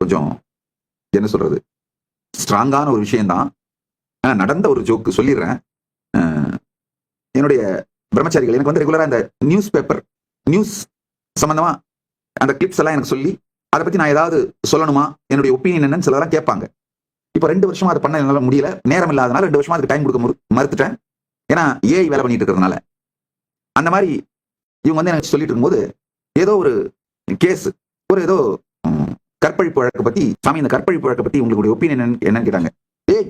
கொஞ்சம் என்ன சொல்றது, ஸ்ட்ராங்கான ஒரு விஷயம்தான். நடந்த ஒரு ஜோக்கு சொல்லிடுறேன். என்னுடைய பிரம்மச்சாரிகள் எனக்கு வந்து ரெகுலரா இந்த நியூஸ் சம்பந்தமா அந்த கிளிப்ஸ் எல்லாம் எனக்கு சொல்லி அதை பத்தி நான் ஏதாவது சொல்லணுமா, என்னுடைய ஒப்பீனியன் என்னன்னு சிலதெல்லாம் கேட்பாங்க. இப்போ 2 வருஷமா அதை பண்ண என்னால முடியல, நேரம் இல்லாதனால 2 வருஷமா அதுக்கு டைம் கொடுக்க மறுத்துட்டேன். ஏன்னா ஏஐ வேலை பண்ணிட்டு இருக்கிறதுனால. அந்த மாதிரி இவங்க வந்து எனக்கு சொல்லிட்டு இருக்கும்போது ஏதோ ஒரு கேஸ், ஒரு ஏதோ கற்பழிப்பு வழக்கு பத்தி, சாமி இந்த கற்பழிப்பு வழக்கை பத்தி உங்களுடைய ஒப்பீனியன் என்னன்னு கேட்டாங்க. ஏய்,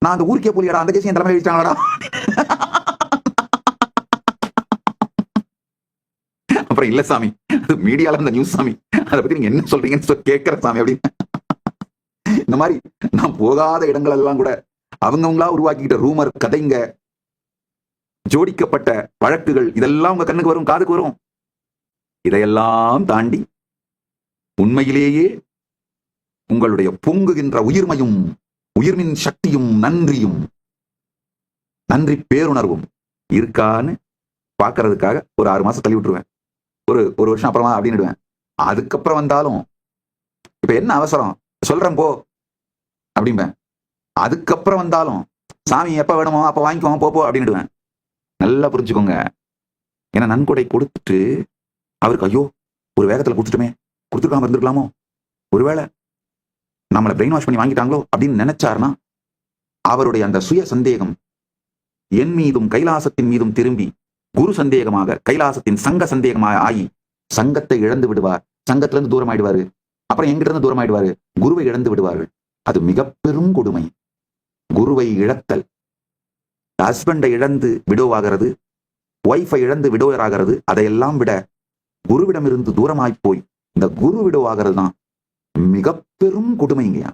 நான் அந்த ஊருக்கே போலியாடா, அந்த கேஸ் என் தலைமை வச்சாங்களா. அப்புறம் இல்ல சாமி, அது மீடியால இந்த நியூஸ் சாமி, அதை பத்தி நீங்க என்ன சொல்றீங்கன்னு கேட்கிற சாமி அப்படின்னு. இந்த மாதிரி நான் போகாத இடங்கள் எல்லாம் கூட அவங்கவுங்களா உருவாக்கிக்கிட்ட ரூமர், கதைங்க, ஜோடிக்கப்பட்ட வழக்குகள், இதெல்லாம் உங்க கண்ணுக்கு வரும், காதுக்கு வரும். இதையெல்லாம் தாண்டி உண்மையிலேயே உங்களுடைய பொங்குகின்ற உயிர்மையும் உயிர்மின் சக்தியும் நன்றியும் நன்றி பேருணர்வும் இருக்கான்னு பாக்குறதுக்காக ஒரு 6 மாசம் தள்ளி விட்டுருவேன். ஒரு வருஷம் அப்புறமா அப்படின்னு. அதுக்கப்புறம் வந்தாலும் இப்ப என்ன அவசரம், சொல்றேன் போ அப்படிம்பேன். அதுக்கப்புறம் வந்தாலும் சாமி எப்ப வேணுமோ அப்ப வாங்கிக்கோங்க போ அப்படின்னுடுவேன். நல்லா புரிஞ்சுக்கோங்க. ஏன்னா நன்கொடை கொடுத்துட்டு அவருக்கு ஐயோ ஒரு வேகத்துல கொடுத்துருக்காம இருந்திருக்கலாமோ, ஒருவேளை நம்மளை பிரெயின் வாஷ் பண்ணி வாங்கிட்டாங்களோ அப்படின்னு நினைச்சாருன்னா அவருடைய அந்த சுய சந்தேகம் என் மீதும் கைலாசத்தின் மீதும் திரும்பி குரு சந்தேகமாக, கைலாசத்தின் சங்க சந்தேகமாக ஆகி சங்கத்தை இழந்து விடுவார். சங்கத்திலிருந்து தூரம் ஆயிடுவாரு. அப்புறம் எங்கிட்ட இருந்து தூரம் ஆயிடுவாரு, குருவை இழந்து விடுவார்கள். அது மிக பெரும் கொடுமை. குருவை இழத்தல், ஹஸ்பண்டை இழந்து விடோவாகிறது, ஒய்ஃபை இழந்து விடோயர் ஆகிறது, அதையெல்லாம் விட குருவிடமிருந்து தூரமாய் போய் இந்த குரு விடோவாகிறது தான் மிக பெரும் கொடுமைங்கயா,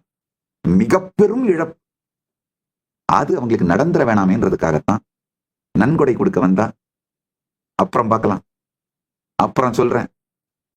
மிக பெரும் இழப்பு. அது அவங்களுக்கு நடந்துட வேணாமேன்றதுக்காகத்தான் நன்கொடை கொடுக்க வந்தா அப்புறம் பார்க்கலாம், அப்புறம் சொல்றேன்.